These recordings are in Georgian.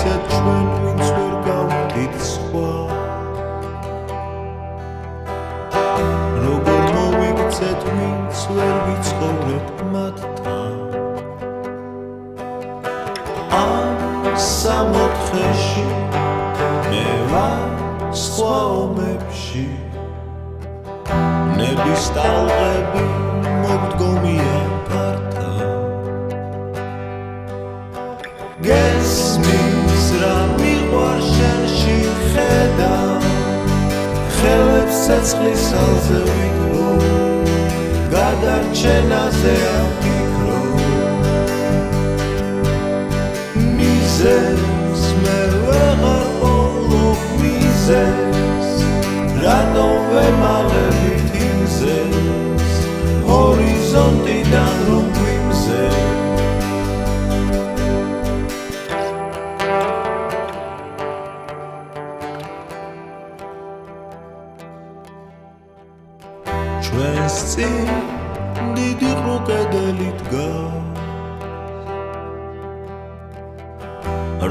მოვიქცეთ ჩვენ ვინც ვერ გავხდით სხვა როგორ მოვიქცეთ ვინც ვერ ვიცხოვრებთ მათთან სამოთხეში მე ვარ სხვა ომებში ნების ტალღები მოგდგომია ფართა გესმის რა მიყვარ შენში ხედავ ხელებს ცეცხლის ალზე ვიქრო გადარჩენაზე ავფიქრო მიზეს მე ვეღარ პოვლობ მიზეს რატომ ვემალებით იმზეს ჰორიზონტიდან რომ გვიმზე ჩვენს წინ დიდი ყრუკედელი დგას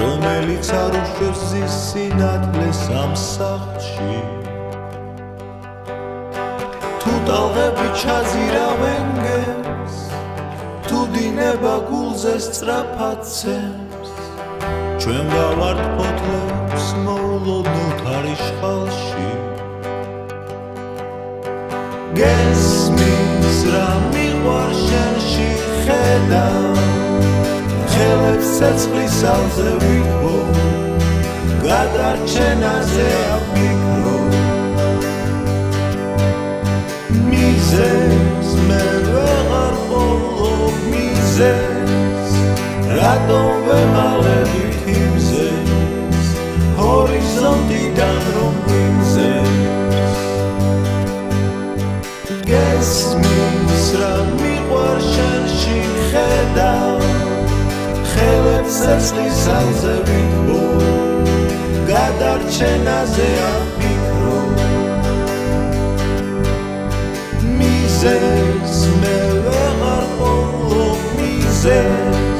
რომელიც არ უშვებს ზის სინათლეს ამ სახლში თუ ტალღები ჩაზირავენ გემს თუ დინება გულზე სწრაფად ცემს ჩვენ გავართ ფოთლებს მოულოდნოთ არიშხალში გესმის რა მიყვარ შენში ხედავ ხელებს ცეცხლის ალზე ვიქრო გადარჩენაზე ავფიქრო მიზეს მე ვეღარ პოვლობ მიზეს რატომ ვემალებით იმზეს ჰორიზონტიდან რომ გვიმზეს გესმის რა მიყვარ შენში ხედავ ხელებს ცეცხლის ალზე ვიქრო გადარჩენაზე ავფიქრო მიზეს მე ვეღარ პოვლობ მიზეს